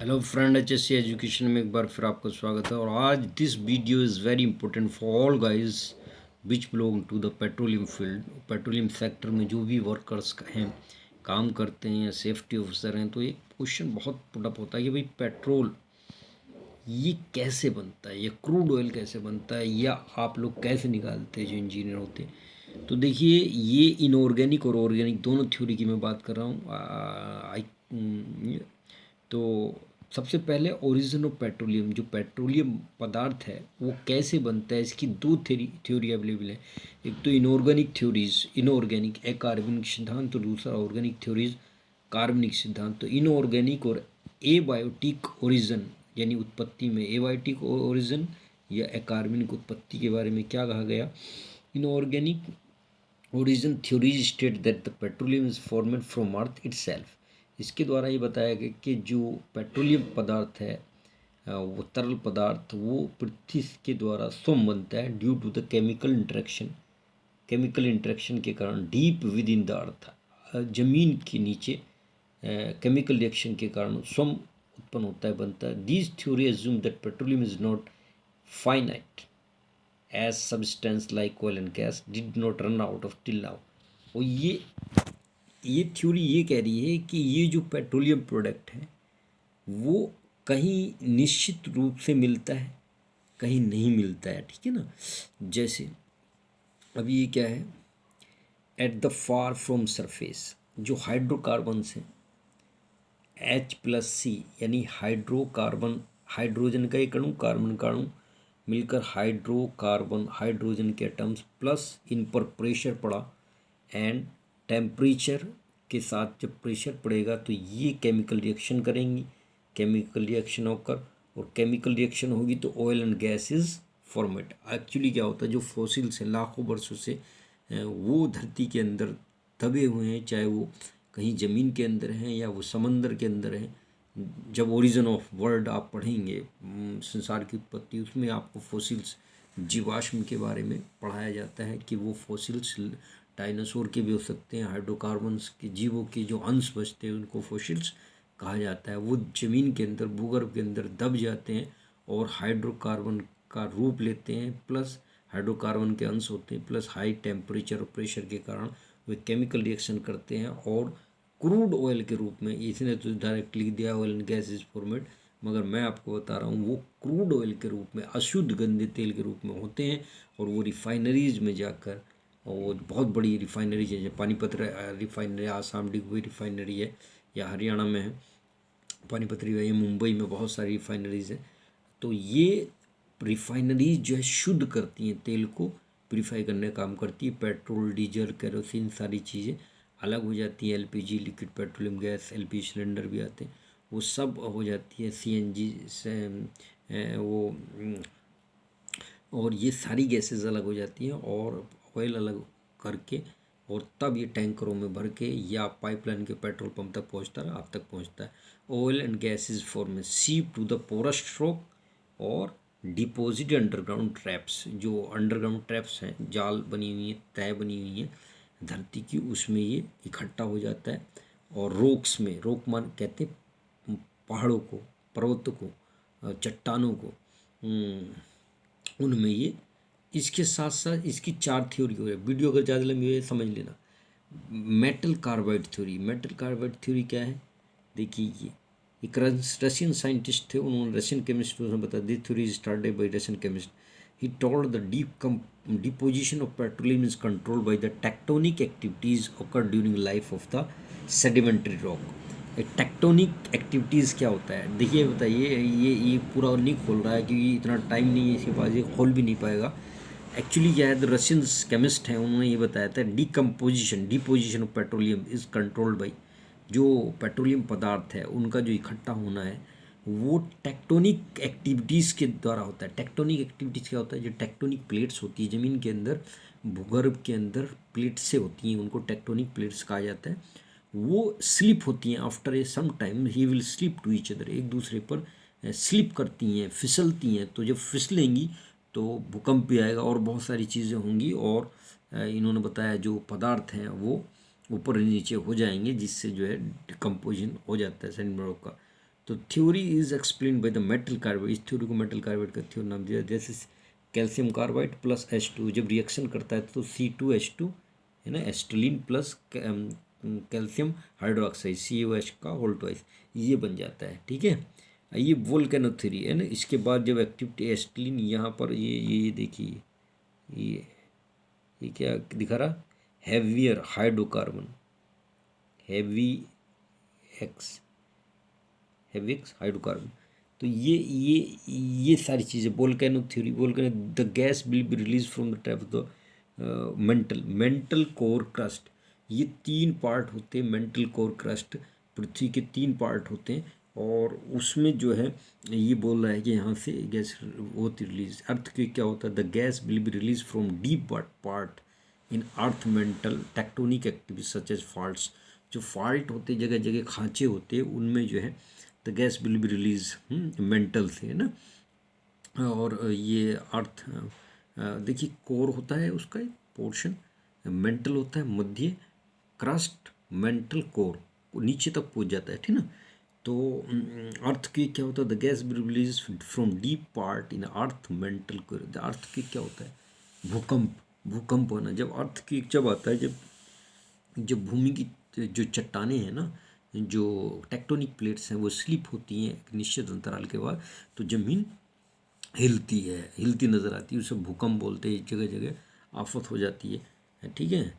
Hello friend, HSC education में एक बार फिर आपका स्वागत है। और आज this video is very important for all guys which belong to the petroleum field. Petroleum sector में जो भी वर्कर्स हैं, काम करते हैं या सेफ्टी ऑफिसर हैं, तो एक क्वेश्चन बहुत पुटअप होता है कि भाई पेट्रोल ये कैसे बनता है, या क्रूड ऑयल कैसे बनता है, या आप लोग कैसे निकालते हैं जो इंजीनियर होते हैं। तो देखिए, ये इनऑर्गेनिक और ऑर्गेनिक दोनों थ्योरी की मैं बात कर रहा हूँ। तो सबसे पहले ओरिजिन ऑफ पेट्रोलियम, जो पेट्रोलियम पदार्थ है वो कैसे बनता है, इसकी दो थ्योरी अवेलेबल है। एक तो इनऑर्गेनिक थ्योरीज, इनऑर्गेनिक अकार्बनिक सिद्धांत, और दूसरा ऑर्गेनिक थ्योरीज कार्बनिक सिद्धांत। तो इनऑर्गेनिक और एबायोटिक ओरिजिन यानी उत्पत्ति में एबायोटिक ओरिजिन या अकार्बनिक उत्पत्ति के बारे में क्या कहा गया। Inorganic origin theories state that the petroleum is formed from earth itself. इसके द्वारा ये बताया गया कि जो पेट्रोलियम पदार्थ है, वो तरल पदार्थ, वो पृथ्वी के द्वारा स्वयं बनता है due to the chemical interaction के कारण deep within the earth, जमीन के नीचे केमिकल रिएक्शन के कारण स्वयं उत्पन्न होता है, बनता है। These theory assume that petroleum is not finite as substance like oil and gas did not run out of till now. और ये थ्योरी ये कह रही है कि ये जो पेट्रोलियम प्रोडक्ट है वो कहीं निश्चित रूप से मिलता है, कहीं नहीं मिलता है, ठीक है ना। जैसे अभी ये क्या है, at the far from surface जो हाइड्रोकार्बन्स हैं H+C यानी हाइड्रोकार्बन, हाइड्रोजन का एक अणु, कार्बन का अणु मिलकर हाइड्रोकार्बन, हाइड्रोजन के एटम्स प्लस इन पर प्रेशर पड़ा एंड टेम्परेचर के साथ जब प्रेशर पड़ेगा तो ये केमिकल रिएक्शन करेंगी। केमिकल रिएक्शन होकर और केमिकल रिएक्शन होगी तो oil and gas is format. Actually क्या होता है, जो फॉसिल्स हैं लाखों वर्षों से वो धरती के अंदर दबे हुए हैं, चाहे वो कहीं ज़मीन के अंदर हैं या वो समंदर के अंदर हैं। जब ओरिजिन ऑफ वर्ल्ड आप पढ़ेंगे, संसार की उत्पत्ति, उसमें आपको फॉसिल्स, जीवाश्म के बारे में पढ़ाया जाता है कि वो फॉसिल्स डायनासोर के भी हो सकते हैं, हाइड्रोकार्बन्स के जीवों के जो अंश बचते हैं उनको फॉसिल्स कहा जाता है। वो ज़मीन के अंदर, भूगर्भ के अंदर दब जाते हैं और हाइड्रोकार्बन का रूप लेते हैं, प्लस हाइड्रोकार्बन के अंश होते हैं, प्लस हाई टेम्परेचर और प्रेशर के कारण वे केमिकल रिएक्शन करते हैं और क्रूड ऑयल के रूप में, इसने तो डायरेक्ट लिख दिया oil and gas is formed, मगर मैं आपको बता रहा हूँ वो क्रूड ऑयल के रूप में, अशुद्ध गंदे तेल के रूप में होते हैं। और वो रिफाइनरीज में जाकर, और बहुत बड़ी रिफाइनरीज है, पानीपत रिफाइनरी, आसाम डिगबई रिफाइनरी है, या हरियाणा में है पानीपत रिफाइनरी, मुंबई में बहुत सारी रिफाइनरीज हैं। तो ये रिफाइनरीज जो है शुद्ध करती हैं, तेल को प्योरीफाई करने का काम करती है। पेट्रोल, डीजल, केरोसिन सारी चीज़ें अलग हो जाती है। LPG liquid petroleum gas, LPG cylinder भी आते हैं, वो सब हो जाती है। CNG से वो और ये सारी गैसेस अलग हो जाती हैं और ऑयल अलग करके, और तब ये टैंकरों में भर के या पाइपलाइन के पेट्रोल पंप तक पहुंचता है, आप तक पहुंचता है। ऑयल एंड गैसेस फॉर्म सीप टू द पोरस्ट स्ट्रोक और डिपॉजिट अंडरग्राउंड ट्रैप्स, जो अंडरग्राउंड ट्रैप्स हैं, जाल बनी हुई हैं, तय बनी हुई हैं धरती की, उसमें ये इकट्ठा हो जाता है। और रोक्स में, रोक मान कहते हैं पहाड़ों को, पर्वतों को, चट्टानों को, उनमें ये, इसके साथ साथ इसकी चार थ्योरी हो रही है। वीडियो अगर ज़्यादा लंबी है समझ लेना। Metal carbide theory, metal carbide theory क्या है, देखिए ये एक रशियन साइंटिस्ट थे, उन्होंने, रशियन केमिस्ट, उन्होंने बताया this theory is started by Russian chemist. He told the deposition of petroleum is controlled by the tectonic activities occurred during life of the sedimentary rock। Tectonic activities क्या होता है, देखिए बताइए, ये पूरा नहीं खोल रहा है क्योंकि इतना टाइम नहीं है इसके पास, ये खोल भी नहीं पाएगा। एक्चुअली क्या है, द रशियन केमिस्ट हैं, उन्होंने ये बताया था deposition of petroleum is controlled by, जो पेट्रोलियम पदार्थ है उनका जो इकट्ठा होना है वो टेक्टोनिक एक्टिविटीज़ के द्वारा होता है। टेक्टोनिक एक्टिविटीज़ क्या होता है, जो टेक्टोनिक प्लेट्स होती है ज़मीन के अंदर, भूगर्भ के अंदर प्लेट्स से होती हैं, उनको टेक्टोनिक प्लेट्स कहा जाता है। वो स्लिप होती हैं after a some time, he will slip to each other, एक दूसरे पर स्लिप करती हैं, फिसलती हैं। तो जब फिसलेंगी तो भूकंप भी आएगा और बहुत सारी चीज़ें होंगी, और इन्होंने बताया जो पदार्थ हैं वो ऊपर नीचे हो जाएंगे, जिससे जो है डिकम्पोजिशन हो जाता है सेडिमेंट रॉक का। तो theory is explain by the metal carbide, इस थ्योरी को मेटल कार्बाइड का थ्योरी नाम दिया। जैसे कैल्शियम कार्बाइड प्लस H2 जब रिएक्शन करता है तो C2H2 है ना, एस्टिलीन प्लस कैल्शियम हाइड्रोक्साइड CaOH का होल ट्वाइस, ये बन जाता है। ठीक है, ये वोल्केनो थ्योरी है ना। इसके बाद जब एक्टिविटी एस्टिलीन यहाँ पर ये देखिए, ये क्या दिखा रहा, heavier hydrocarbon, heavy x hydrocarbon. तो ये सारी चीज़ें volcano theory. Volcano the gas will be release from the type of the mantle core crust. ये 3 पार्ट होते हैं मेंटल कोर क्रस्ट, पृथ्वी के 3 पार्ट होते हैं, और उसमें जो है ये बोल रहा है कि यहाँ से गैस होती रिलीज। अर्थ के क्या होता है, the gas will be release from deep part in earth mantle tectonic activity such as faults. जो फॉल्ट होते, जगह जगह खांचे होते, उनमें जो है the gas will be release mantle से, है ना। और ये अर्थ देखिए कोर होता है उसका एक पोर्शन, मेंटल होता है मध्य, क्रस्ट मेंटल कोर नीचे तक पहुंच जाता है, ठीक ना। तो अर्थ के क्या होता है, the gas will be release from deep part in earth mantle core. Earth के क्या होता है, भूकंप होना। जब अर्थ की जब आता है, जब भूमि की जो चट्टानें हैं ना, जो टेक्टोनिक प्लेट्स हैं, वो स्लिप होती हैं एक निश्चित अंतराल के बाद, तो ज़मीन हिलती है, हिलती नज़र आती है, उसे भूकंप बोलते हैं। जगह जगह आफत हो जाती है, ठीक है।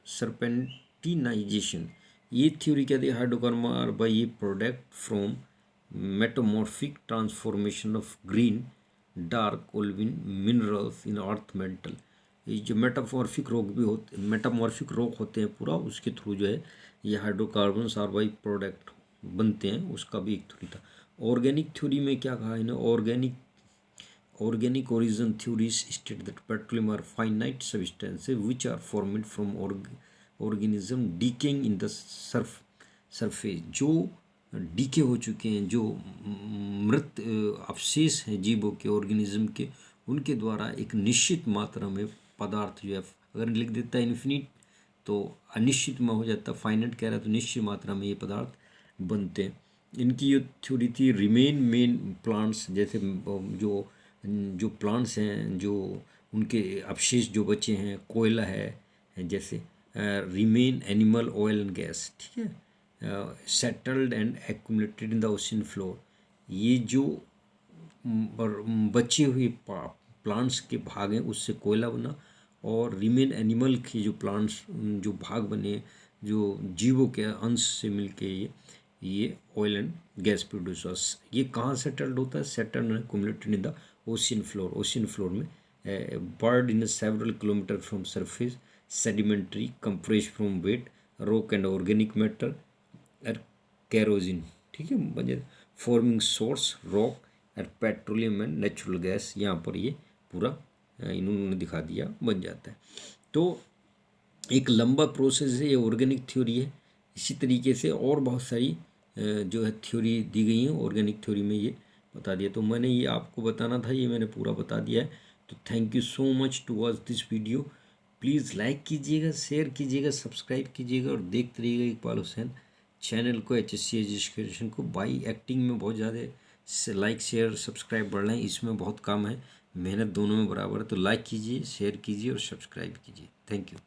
सर्पेंटिनाइजेशन, ये थ्योरी क्या थी, hydrocarbon are by a product from metamorphic transformation of green dark olivine minerals in earth mantle. ये जो मेटामॉर्फिक रोग होते हैं पूरा, उसके थ्रू जो है ये हाइड्रोकार्बन्स आर बाई प्रोडक्ट बनते हैं, उसका भी एक थ्योरी था। ऑर्गेनिक थ्योरी में क्या कहा है ना, organic origin theories state that petroleum are finite substances which are formed from organism decaying in the surface। जो डीके हो चुके हैं, जो मृत अवशेष हैं जीवों के, ऑर्गेनिज्म के, उनके द्वारा एक निश्चित मात्रा में पदार्थ जो है, अगर लिख देता है इन्फिनिट तो अनिश्चित में हो जाता, फाइनाइट कह रहा है तो निश्चित मात्रा में ये पदार्थ बनते हैं। इनकी ये थ्योरी थी। रिमेन मेन प्लांट्स, जैसे जो प्लांट्स हैं, जो उनके अवशेष जो बचे हैं, कोयला है जैसे, remain animal oil and gas, ठीक है, settled and accumulated in the ocean floor. ये जो बचे हुए प्लांट्स के भाग हैं, उससे कोयला बना, और रिमेन एनिमल के जो प्लांट्स जो भाग बने, जो जीवों के अंश से मिलके ये ऑयल एंड गैस प्रोड्यूसर्स। ये कहाँ सेटल्ड होता है, settled and accumulated in the ocean floor. Ocean floor में buried in several kilometre from surface, sedimentary compress from weight rock and organic matter और केरोसिन, ठीक है, फॉर्मिंग सोर्स रॉक और petroleum and natural gas. यहाँ पर ये पूरा इन्होंने दिखा दिया, बन जाता है। तो एक लंबा प्रोसेस है, ये ऑर्गेनिक थ्योरी है। इसी तरीके से और बहुत सारी जो है थ्योरी दी गई हैं ऑर्गेनिक थ्योरी में, ये बता दिया। तो मैंने ये आपको बताना था, ये मैंने पूरा बता दिया है। तो thank you so much to watch this video. Please like कीजिएगा, शेयर कीजिएगा, सब्सक्राइब कीजिएगा, और देखते रहिएगा इकबाल हुसैन चैनल को, HSC एजुकेशन को। बाई एक्टिंग में बहुत ज़्यादा लाइक शेयर सब्सक्राइब बढ़ रहे हैं, इसमें बहुत कम है, मेहनत दोनों में बराबर है। तो लाइक कीजिए, शेयर कीजिए और सब्सक्राइब कीजिए। Thank you.